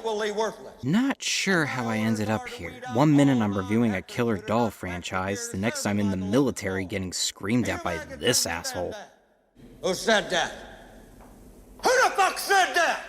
equally worthless. Not sure how I ended up here. One minute I'm reviewing a killer doll franchise, the next I'm in the military getting screamed at by this asshole. Who said that? Who the fuck said that?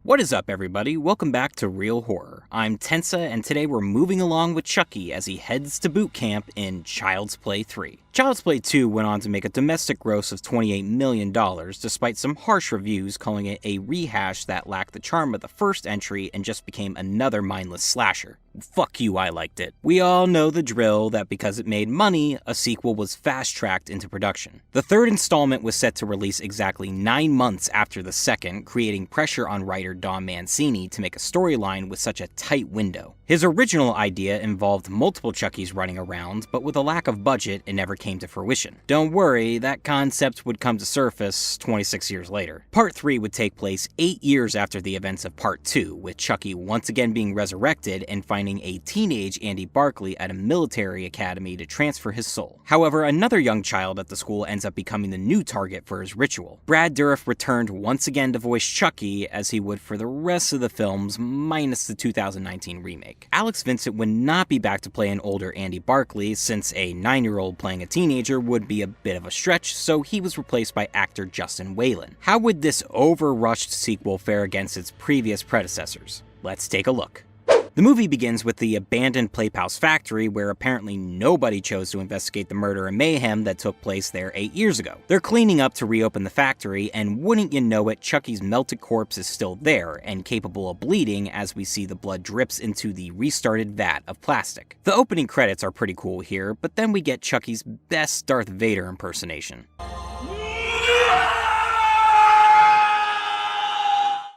What is up, everybody? Welcome back to Real Horror. I'm Tensa, and today we're moving along with Chucky as he heads to boot camp in Child's Play 3. Child's Play 2 went on to make a domestic gross of $28 million, despite some harsh reviews calling it a rehash that lacked the charm of the first entry and just became another mindless slasher. Fuck you, I liked it. We all know the drill that because it made money, a sequel was fast-tracked into production. The third installment was set to release exactly 9 months after the second, creating pressure on writer Don Mancini to make a storyline with such a tight window. His original idea involved multiple Chuckies running around, but with a lack of budget, it never came to fruition. Don't worry, that concept would come to surface 26 years later. Part 3 would take place 8 years after the events of Part 2, with Chucky once again being resurrected and finding a teenage Andy Barclay at a military academy to transfer his soul. However, another young child at the school ends up becoming the new target for his ritual. Brad Dourif returned once again to voice Chucky, as he would for the rest of the films, minus the 2019 remake. Alex Vincent would not be back to play an older Andy Barclay, since a 9-year-old playing a teenager would be a bit of a stretch, so he was replaced by actor Justin Whalen. How would this over-rushed sequel fare against its previous predecessors? Let's take a look. The movie begins with the abandoned Playhouse factory, where apparently nobody chose to investigate the murder and mayhem that took place there 8 years ago. They're cleaning up to reopen the factory, and wouldn't you know it, Chucky's melted corpse is still there, and capable of bleeding as we see the blood drips into the restarted vat of plastic. The opening credits are pretty cool here, but then we get Chucky's best Darth Vader impersonation.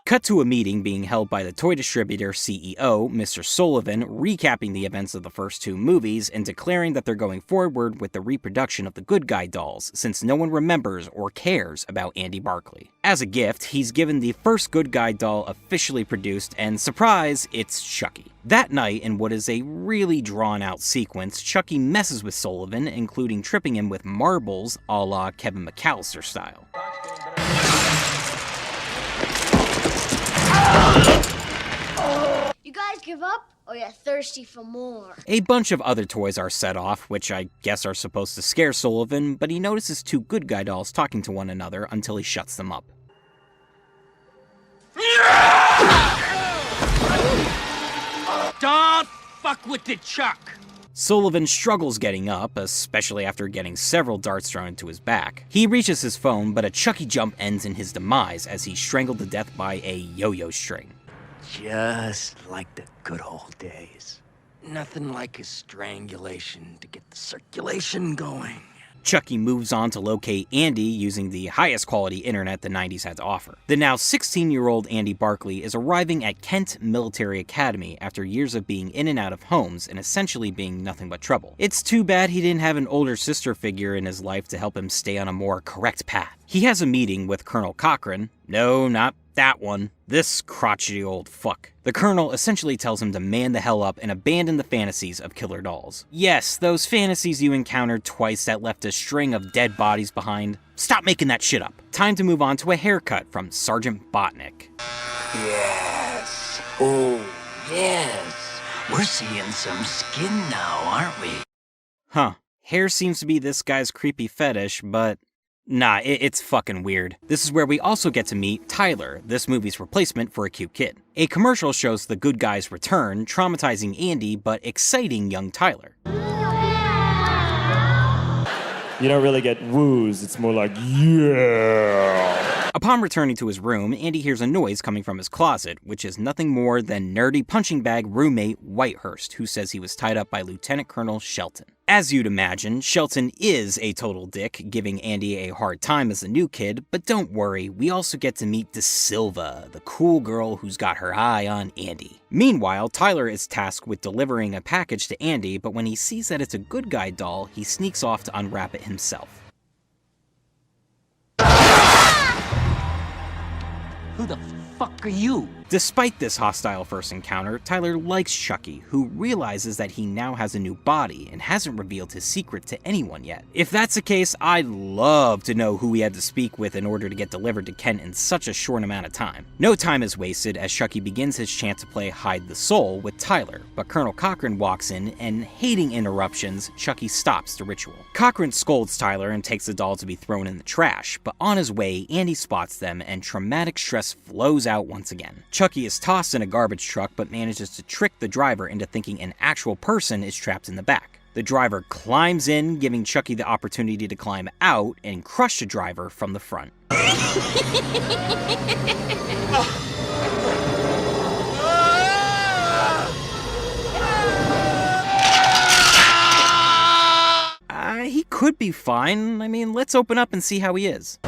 Cut to a meeting being held by the toy distributor CEO, Mr. Sullivan, recapping the events of the first 2 movies and declaring that they're going forward with the reproduction of the good guy dolls, since no one remembers or cares about Andy Barclay. As a gift, he's given the first good guy doll officially produced, and surprise, it's Chucky. That night, in what is a really drawn-out sequence, Chucky messes with Sullivan, including tripping him with marbles a la Kevin McAllister style. You guys give up, or you're thirsty for more? A bunch of other toys are set off, which I guess are supposed to scare Sullivan, but he notices 2 good guy dolls talking to one another until he shuts them up. Don't fuck with the Chuck! Sullivan struggles getting up, especially after getting several darts thrown into his back. He reaches his phone, but a Chucky jump ends in his demise as he's strangled to death by a yo-yo string. Just like the good old days. Nothing like a strangulation to get the circulation going. Chucky moves on to locate Andy using the highest quality internet the 90s had to offer. The now 16-year-old Andy Barclay is arriving at Kent Military Academy after years of being in and out of homes and essentially being nothing but trouble. It's too bad he didn't have an older sister figure in his life to help him stay on a more correct path. He has a meeting with Colonel Cochran. No, not that one. This crotchety old fuck. The Colonel essentially tells him to man the hell up and abandon the fantasies of killer dolls. Yes, those fantasies you encountered twice that left a string of dead bodies behind. Stop making that shit up. Time to move on to a haircut from Sergeant Botnick. Yes. Oh, yes. We're seeing some skin now, aren't we? Huh. Hair seems to be this guy's creepy fetish, but nah, it's fucking weird. This is where we also get to meet Tyler, this movie's replacement for a cute kid. A commercial shows the good guy's return, traumatizing Andy but exciting young Tyler. You don't really get woos, it's more like, yeah. Upon returning to his room, Andy hears a noise coming from his closet, which is nothing more than nerdy punching bag roommate Whitehurst, who says he was tied up by Lieutenant Colonel Shelton. As you'd imagine, Shelton is a total dick, giving Andy a hard time as a new kid, but don't worry, we also get to meet De Silva, the cool girl who's got her eye on Andy. Meanwhile, Tyler is tasked with delivering a package to Andy, but when he sees that it's a good guy doll, he sneaks off to unwrap it himself. Who the fuck are you? Despite this hostile first encounter, Tyler likes Chucky, who realizes that he now has a new body and hasn't revealed his secret to anyone yet. If that's the case, I'd love to know who he had to speak with in order to get delivered to Kent in such a short amount of time. No time is wasted as Chucky begins his chance to play hide the soul with Tyler, but Colonel Cochran walks in and, hating interruptions, Chucky stops the ritual. Cochran scolds Tyler and takes the doll to be thrown in the trash, but on his way, Andy spots them and traumatic stress flows out once again. Chucky is tossed in a garbage truck but manages to trick the driver into thinking an actual person is trapped in the back. The driver climbs in, giving Chucky the opportunity to climb out and crush the driver from the front. He could be fine. I mean, let's open up and see how he is.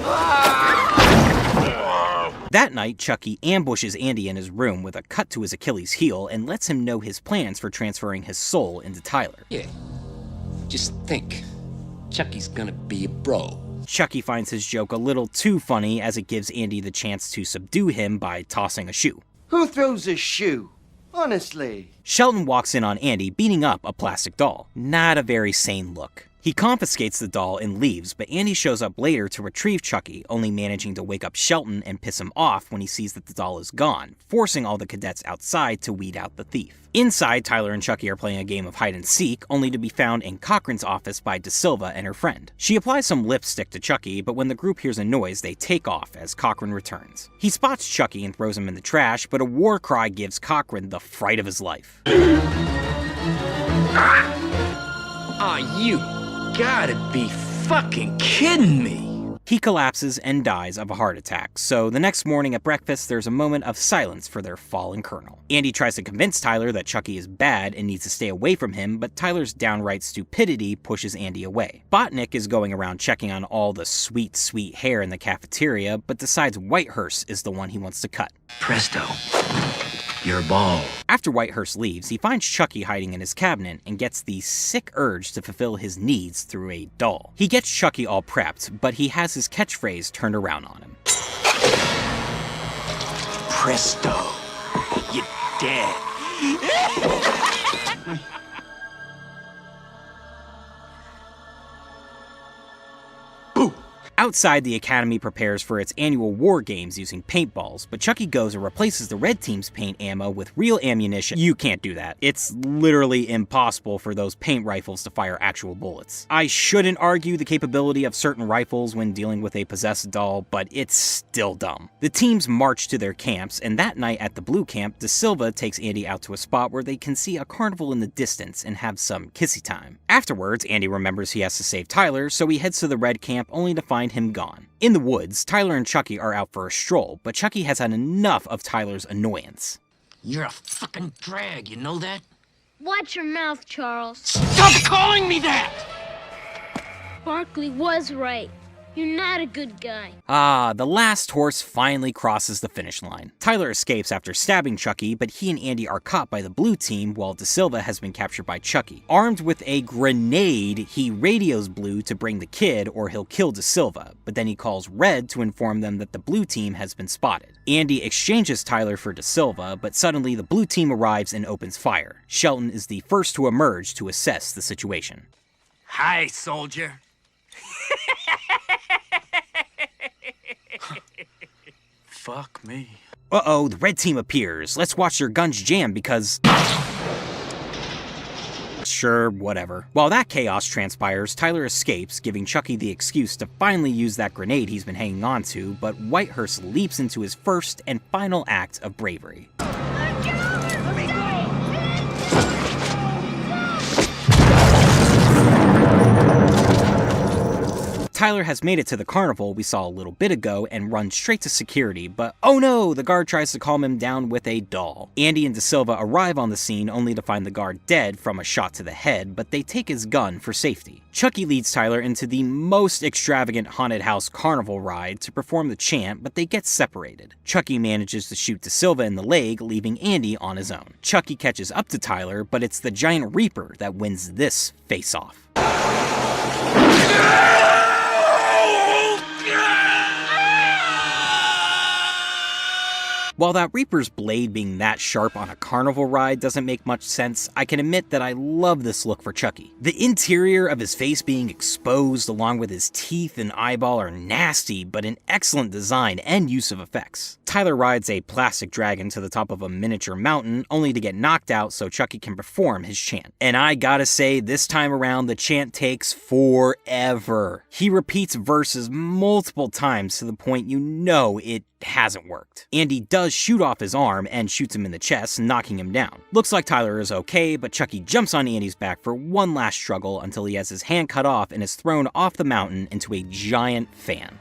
That night, Chucky ambushes Andy in his room with a cut to his Achilles heel and lets him know his plans for transferring his soul into Tyler. Yeah, just think. Chucky's gonna be a bro. Chucky finds his joke a little too funny as it gives Andy the chance to subdue him by tossing a shoe. Who throws a shoe? Honestly. Shelton walks in on Andy beating up a plastic doll. Not a very sane look. He confiscates the doll and leaves, but Andy shows up later to retrieve Chucky, only managing to wake up Shelton and piss him off when he sees that the doll is gone, forcing all the cadets outside to weed out the thief. Inside, Tyler and Chucky are playing a game of hide and seek, only to be found in Cochran's office by De Silva and her friend. She applies some lipstick to Chucky, but when the group hears a noise, they take off as Cochran returns. He spots Chucky and throws him in the trash, but a war cry gives Cochran the fright of his life. Aw, you gotta be fucking kidding me! He collapses and dies of a heart attack, so the next morning at breakfast there's a moment of silence for their fallen colonel. Andy tries to convince Tyler that Chucky is bad and needs to stay away from him, but Tyler's downright stupidity pushes Andy away. Botnick is going around checking on all the sweet, sweet hair in the cafeteria, but decides Whitehurst is the one he wants to cut. Presto. You're bald. After Whitehurst leaves, he finds Chucky hiding in his cabinet and gets the sick urge to fulfill his needs through a doll. He gets Chucky all prepped, but he has his catchphrase turned around on him. Presto. You're dead. Outside, the Academy prepares for its annual war games using paintballs, but Chucky goes and replaces the red team's paint ammo with real ammunition. You can't do that. It's literally impossible for those paint rifles to fire actual bullets. I shouldn't argue the capability of certain rifles when dealing with a possessed doll, but it's still dumb. The teams march to their camps, and that night at the blue camp, De Silva takes Andy out to a spot where they can see a carnival in the distance and have some kissy time. Afterwards, Andy remembers he has to save Tyler, so he heads to the red camp only to find him gone. In the woods, Tyler and Chucky are out for a stroll, but Chucky has had enough of Tyler's annoyance. You're a fucking drag, you know that? Watch your mouth, Charles. Stop calling me that! Barkley was right. You're not a good guy. Ah, the last horse finally crosses the finish line. Tyler escapes after stabbing Chucky, but he and Andy are caught by the blue team while De Silva has been captured by Chucky. Armed with a grenade, he radios Blue to bring the kid or he'll kill De Silva, but then he calls Red to inform them that the blue team has been spotted. Andy exchanges Tyler for De Silva, but suddenly the blue team arrives and opens fire. Shelton is the first to emerge to assess the situation. Hi, soldier. Fuck me. Uh-oh, the red team appears. Let's watch their guns jam because... Sure, whatever. While that chaos transpires, Tyler escapes, giving Chucky the excuse to finally use that grenade he's been hanging on to, but Whitehurst leaps into his first and final act of bravery. Tyler has made it to the carnival we saw a little bit ago and runs straight to security, but oh no, the guard tries to calm him down with a doll. Andy and De Silva arrive on the scene only to find the guard dead from a shot to the head, but they take his gun for safety. Chucky leads Tyler into the most extravagant haunted house carnival ride to perform the chant, but they get separated. Chucky manages to shoot De Silva in the leg, leaving Andy on his own. Chucky catches up to Tyler, but it's the giant Reaper that wins this face-off. While that Reaper's blade being that sharp on a carnival ride doesn't make much sense, I can admit that I love this look for Chucky. The interior of his face being exposed along with his teeth and eyeball are nasty, but an excellent design and use of effects. Tyler rides a plastic dragon to the top of a miniature mountain, only to get knocked out so Chucky can perform his chant. And I gotta say, this time around the chant takes forever. He repeats verses multiple times to the point you know it hasn't worked. Andy does shoot off his arm and shoots him in the chest, knocking him down. Looks like Tyler is okay, but Chucky jumps on Andy's back for one last struggle until he has his hand cut off and is thrown off the mountain into a giant fan.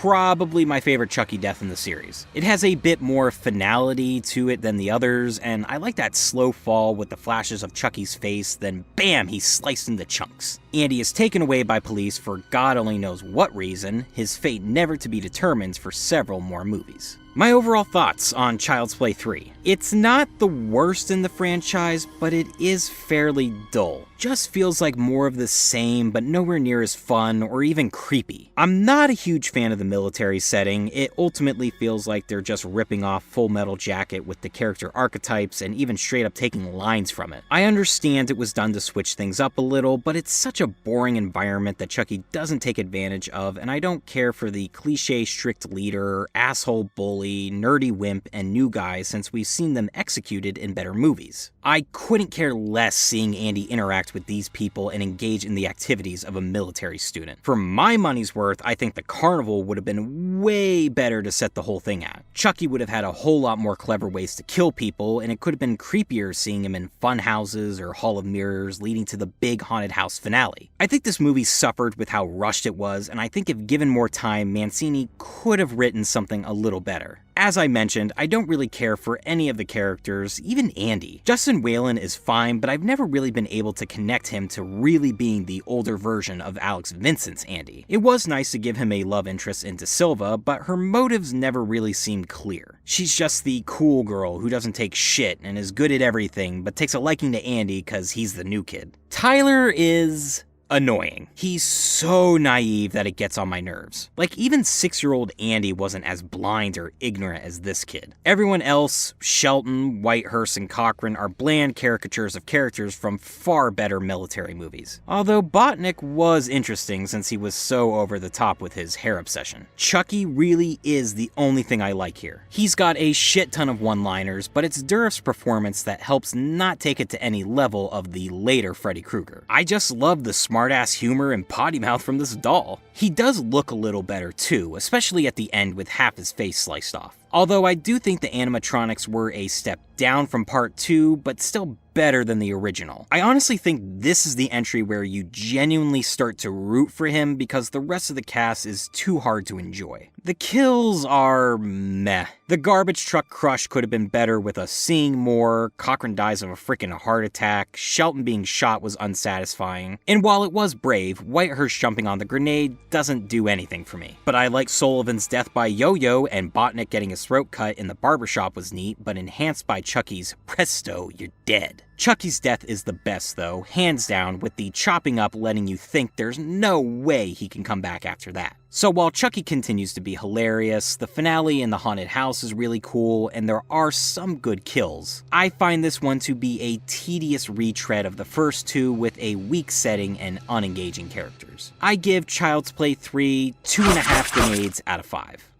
Probably my favorite Chucky death in the series. It has a bit more finality to it than the others, and I like that slow fall with the flashes of Chucky's face, then bam, he's sliced into chunks. Andy is taken away by police for God only knows what reason, his fate never to be determined for several more movies. My overall thoughts on Child's Play 3. It's not the worst in the franchise, but it is fairly dull. Just feels like more of the same, but nowhere near as fun or even creepy. I'm not a huge fan of the military setting. It ultimately feels like they're just ripping off Full Metal Jacket with the character archetypes and even straight up taking lines from it. I understand it was done to switch things up a little, but it's such a boring environment that Chucky doesn't take advantage of, and I don't care for the cliche strict leader, asshole bully, nerdy wimp, and new guy since we've seen them executed in better movies. I couldn't care less seeing Andy interact with these people and engage in the activities of a military student. For my money's worth, I think the carnival would have been way better to set the whole thing at. Chucky would have had a whole lot more clever ways to kill people, and it could have been creepier seeing him in fun houses or Hall of Mirrors, leading to the big haunted house finale. I think this movie suffered with how rushed it was, and I think if given more time, Mancini could have written something a little better. As I mentioned, I don't really care for any of the characters, even Andy. Justin Whalen is fine, but I've never really been able to connect him to really being the older version of Alex Vincent's Andy. It was nice to give him a love interest in De Silva, but her motives never really seemed clear. She's just the cool girl who doesn't take shit and is good at everything, but takes a liking to Andy because he's the new kid. Tyler is annoying. He's so naive that it gets on my nerves. Like, even 6-year-old Andy wasn't as blind or ignorant as this kid. Everyone else, Shelton, Whitehurst, and Cochran, are bland caricatures of characters from far better military movies. Although Botnick was interesting since he was so over the top with his hair obsession. Chucky really is the only thing I like here. He's got a shit ton of one-liners, but it's Dourif's performance that helps not take it to any level of the later Freddy Krueger. I just love the smart-ass humor and potty mouth from this doll. He does look a little better too, especially at the end with half his face sliced off. Although I do think the animatronics were a step down from part 2, but still better than the original. I honestly think this is the entry where you genuinely start to root for him because the rest of the cast is too hard to enjoy. The kills are meh. The garbage truck crush could have been better with us seeing more, Cochran dies of a freaking heart attack, Shelton being shot was unsatisfying, and while it was brave, Whitehurst jumping on the grenade doesn't do anything for me. But I like Sullivan's death by Yo-Yo, and Botnick getting his throat cut in the barbershop was neat, but enhanced by Chucky's presto, you're dead. Chucky's death is the best though, hands down, with the chopping up letting you think there's no way he can come back after that. So while Chucky continues to be hilarious, the finale in the haunted house is really cool, and there are some good kills, I find this one to be a tedious retread of the first two with a weak setting and unengaging characters. I give Child's Play 3 2.5 grenades out of 5.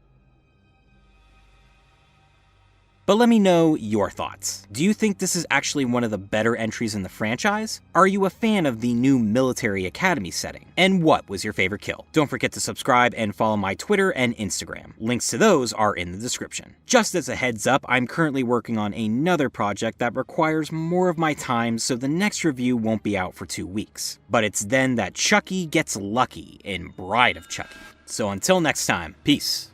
But let me know your thoughts. Do you think this is actually one of the better entries in the franchise? Are you a fan of the new military academy setting? And what was your favorite kill? Don't forget to subscribe and follow my Twitter and Instagram. Links to those are in the description. Just as a heads up, I'm currently working on another project that requires more of my time, so the next review won't be out for 2 weeks. But it's then that Chucky gets lucky in Bride of Chucky. So until next time, peace.